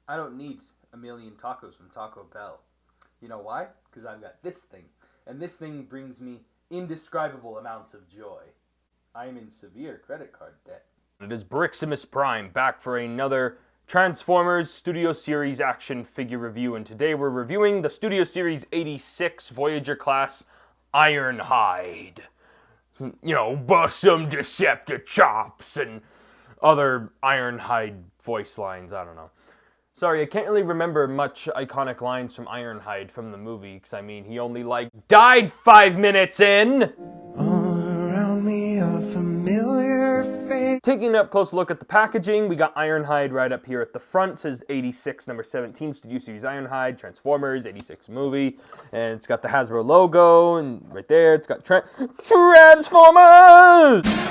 I don't need a million tacos from Taco Bell. You know why? Because I've got this thing. And this thing brings me indescribable amounts of joy. I am in severe credit card debt. It is Briximus Prime, back for another Transformers Studio Series action figure review, and today we're reviewing the Studio Series 86 Voyager class Ironhide. You know, bust some Deceptor chops and other Ironhide voice lines, I don't know. Sorry, I can't really remember much iconic lines from Ironhide from the movie, because I mean, he only, died 5 minutes in! All around me a familiar face. Taking an up close look at the packaging, we got Ironhide right up here at the front. It says 86 number 17 Studio Series Ironhide, Transformers, 86 movie. And it's got the Hasbro logo, and right there it's got Transformers!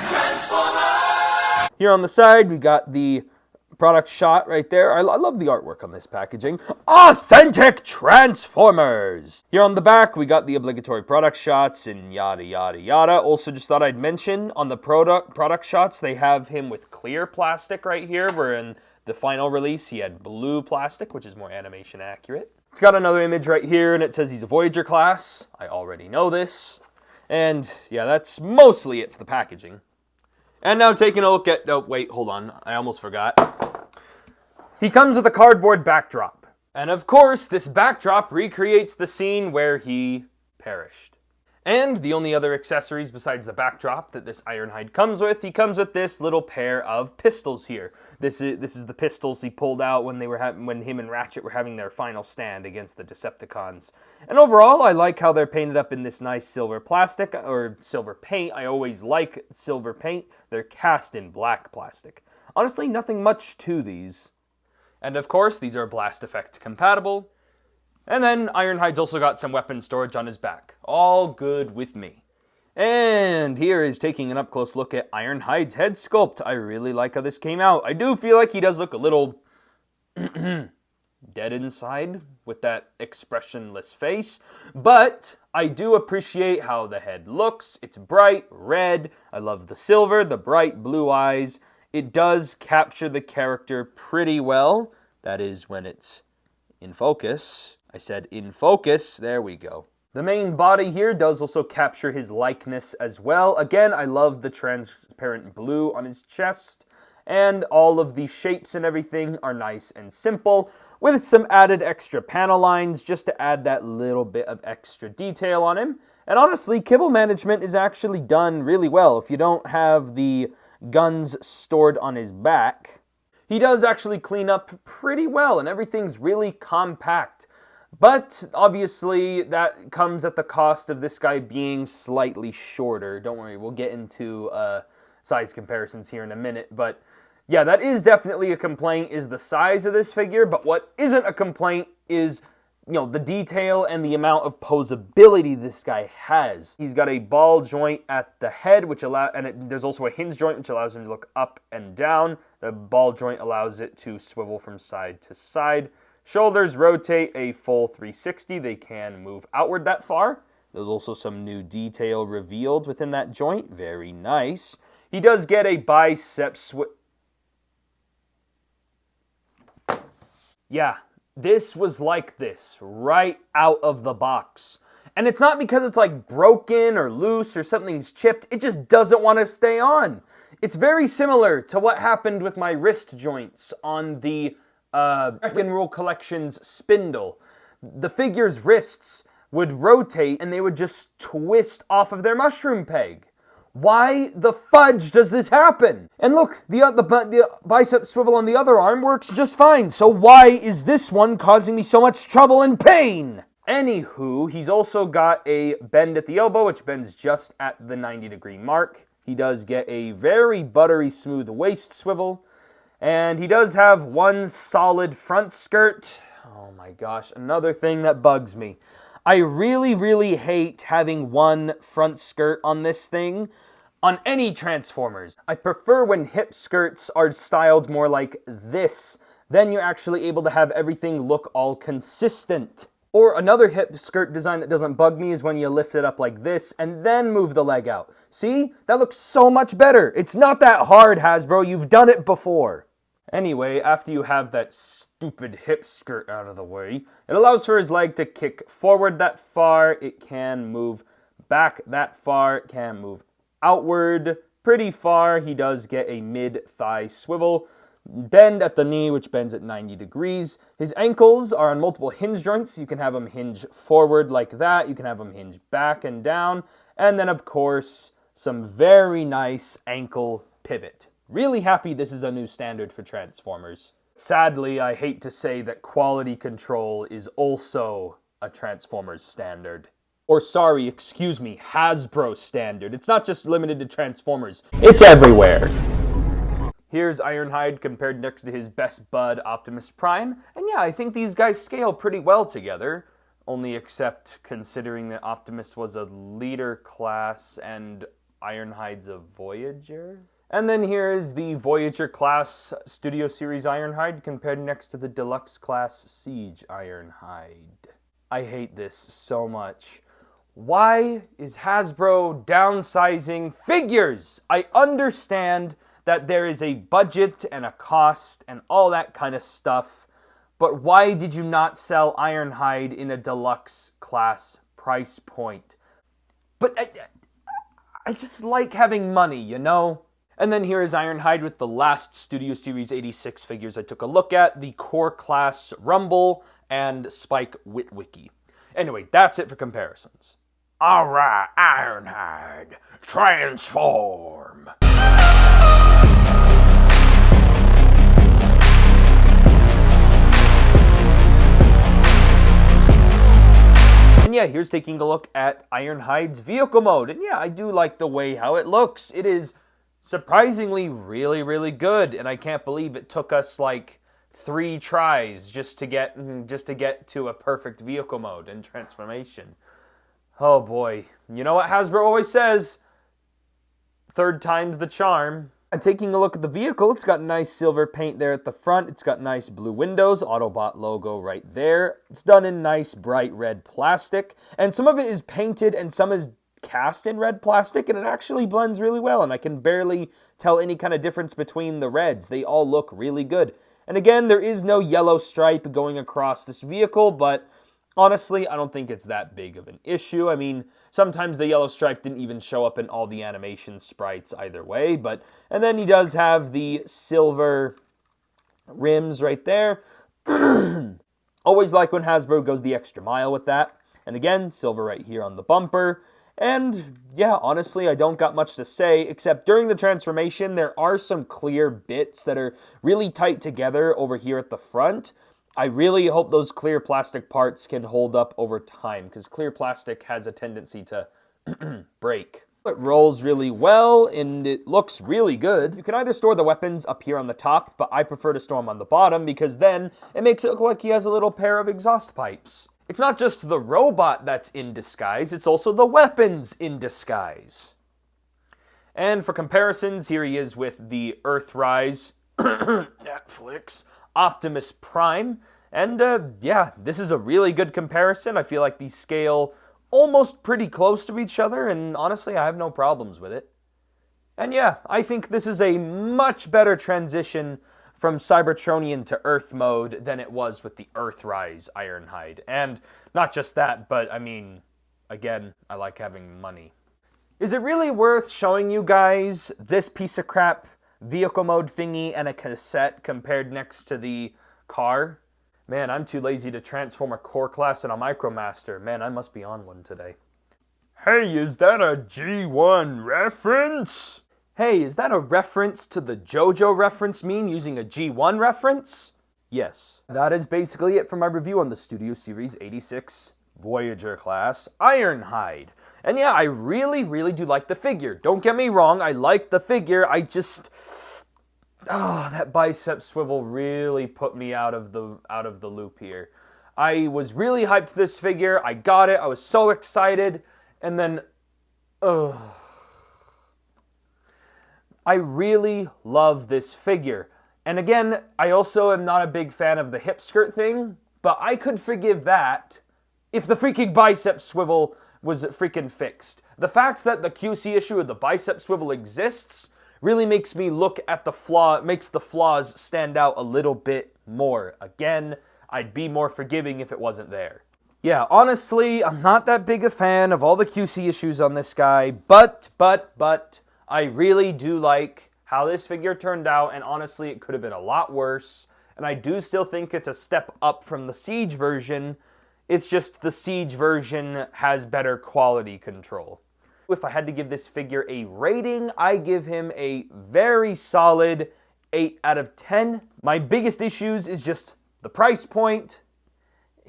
Transformers! Here on the side, we got the product shot right there. I love the artwork on this packaging. Authentic Transformers! Here on the back, we got the obligatory product shots and yada yada yada. Also, just thought I'd mention, on the product shots, they have him with clear plastic right here, where in the final release he had blue plastic, which is more animation accurate. It's got another image right here, and it says he's a Voyager class. I already know this. And yeah, that's mostly it for the packaging. And now taking a look at... Oh, wait, hold on. I almost forgot. He comes with a cardboard backdrop. And of course, this backdrop recreates the scene where he perished. And the only other accessories besides the backdrop that this Ironhide comes with, he comes with this little pair of pistols here. This is the pistols he pulled out when him and Ratchet were having their final stand against the Decepticons. And overall, I like how they're painted up in this nice silver plastic, or silver paint. I always like silver paint. They're cast in black plastic. Honestly, nothing much to these. And of course, these are blast effect compatible. And then Ironhide's also got some weapon storage on his back. All good with me. And here is taking an up-close look at Ironhide's head sculpt. I really like how this came out. I do feel like he does look a little dead inside with that expressionless face. But I do appreciate how the head looks. It's bright red. I love the silver, the bright blue eyes. It does capture the character pretty well. That is when it's in focus. I said in focus. There we go. The main body here does also capture his likeness as well. Again, I love the transparent blue on his chest. And all of the shapes and everything are nice and simple, with some added extra panel lines just to add that little bit of extra detail on him. And honestly, kibble management is actually done really well. If you don't have the guns stored on his back, he does actually clean up pretty well, and everything's really compact. But obviously that comes at the cost of this guy being slightly shorter. Don't worry, we'll get into size comparisons here in a minute. But yeah, that is definitely a complaint, is the size of this figure. But what isn't a complaint is, you know, the detail and the amount of posability this guy has. He's got a ball joint at the head, which there's also a hinge joint, which allows him to look up and down. The ball joint allows it to swivel from side to side. Shoulders rotate a full 360. They can move outward that far. There's also some new detail revealed within that joint. Very nice. He does get a bicep Yeah. This was like this, right out of the box. And it's not because it's like broken or loose or something's chipped, it just doesn't want to stay on. It's very similar to what happened with my wrist joints on the Wreck and Rule Collection's spindle. The figure's wrists would rotate and they would just twist off of their mushroom peg. Why the fudge does this happen? And look, the bicep swivel on the other arm works just fine, so why is this one causing me so much trouble and pain? Anywho, he's also got a bend at the elbow, which bends just at the 90-degree mark. He does get a very buttery smooth waist swivel, and he does have one solid front skirt. Oh my gosh, another thing that bugs me. I really, really hate having one front skirt on this thing, on any Transformers. I prefer when hip skirts are styled more like this. Then you're actually able to have everything look all consistent. Or another hip skirt design that doesn't bug me is when you lift it up like this and then move the leg out. See? That looks so much better. It's not that hard, Hasbro. You've done it before. Anyway, after you have that stupid hip skirt out of the way. It allows for his leg to kick forward that far. It can move back that far. It can move outward pretty far. He does get a mid-thigh swivel. Bend at the knee, which bends at 90 degrees. His ankles are on multiple hinge joints. You can have them hinge forward like that. You can have them hinge back and down. And then, of course, some very nice ankle pivot. Really happy this is a new standard for Transformers. Sadly, I hate to say that quality control is also a Transformers standard. Or sorry, excuse me, Hasbro standard. It's not just limited to Transformers. It's everywhere. Here's Ironhide compared next to his best bud, Optimus Prime. And yeah, I think these guys scale pretty well together. Only except considering that Optimus was a leader class and Ironhide's a Voyager. And then here is the Voyager class Studio Series Ironhide compared next to the Deluxe class Siege Ironhide. I hate this so much. Why is Hasbro downsizing figures? I understand that there is a budget and a cost and all that kind of stuff, but why did you not sell Ironhide in a deluxe class price point? But I just like having money, you know? And then here is Ironhide with the last Studio Series 86 figures I took a look at, the Core Class Rumble and Spike Witwicky. Anyway, that's it for comparisons. Alright, Ironhide, transform! And yeah, here's taking a look at Ironhide's vehicle mode. And yeah, I do like the way how it looks. It is surprisingly really, really good. And I can't believe it took us like 3 tries just to get to a perfect vehicle mode and transformation. Oh boy. You know what Hasbro always says? Third time's the charm. And taking a look at the vehicle, it's got nice silver paint there at the front. It's got nice blue windows, Autobot logo right there. It's done in nice bright red plastic. And some of it is painted and some is cast in red plastic, and it actually blends really well. And I can barely tell any kind of difference between the reds. They all look really good. And again, there is no yellow stripe going across this vehicle, but honestly, I don't think it's that big of an issue. I mean, sometimes the yellow stripe didn't even show up in all the animation sprites either way, and then he does have the silver rims right there. Always like when Hasbro goes the extra mile with that. And again, silver right here on the bumper. And yeah, honestly, I don't got much to say, except during the transformation, there are some clear bits that are really tight together over here at the front. I really hope those clear plastic parts can hold up over time, because clear plastic has a tendency to break. It rolls really well, and it looks really good. You can either store the weapons up here on the top, but I prefer to store them on the bottom, because then it makes it look like he has a little pair of exhaust pipes. It's not just the robot that's in disguise, it's also the weapons in disguise. And for comparisons, here he is with the Earthrise Netflix Optimus Prime. And yeah, this is a really good comparison. I feel like these scale almost pretty close to each other, and honestly, I have no problems with it. And yeah, I think this is a much better transition from Cybertronian to Earth mode than it was with the Earthrise Ironhide. And not just that, but I mean, again, I like having money. Is it really worth showing you guys this piece of crap vehicle mode thingy and a cassette compared next to the car? Man, I'm too lazy to transform a core class and a Micromaster. Man, I must be on one today. Hey, is that a G1 reference? Hey, is that a reference to the JoJo reference meme using a G1 reference? Yes. That is basically it for my review on the Studio Series 86 Voyager class Ironhide. And yeah, I really, really do like the figure. Don't get me wrong, I like the figure. I just... oh, that bicep swivel really put me out of the loop here. I was really hyped for this figure. I got it. I was so excited. And then... I really love this figure. And again, I also am not a big fan of the hip skirt thing, but I could forgive that if the freaking bicep swivel was freaking fixed. The fact that the QC issue of the bicep swivel exists really makes me look at the flaw, makes the flaws stand out a little bit more. Again, I'd be more forgiving if it wasn't there. Yeah, honestly, I'm not that big a fan of all the QC issues on this guy, but, I really do like how this figure turned out, and honestly, it could have been a lot worse, and I do still think it's a step up from the Siege version. It's just the Siege version has better quality control. If I had to give this figure a rating, I give him a very solid 8 out of 10. My biggest issues is just the price point,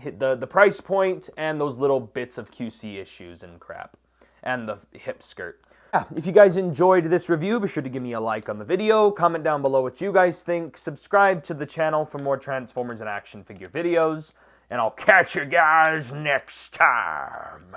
the price point, and those little bits of QC issues and crap, and the hip skirt. Yeah, if you guys enjoyed this review, be sure to give me a like on the video, comment down below what you guys think, subscribe to the channel for more Transformers and action figure videos, and I'll catch you guys next time.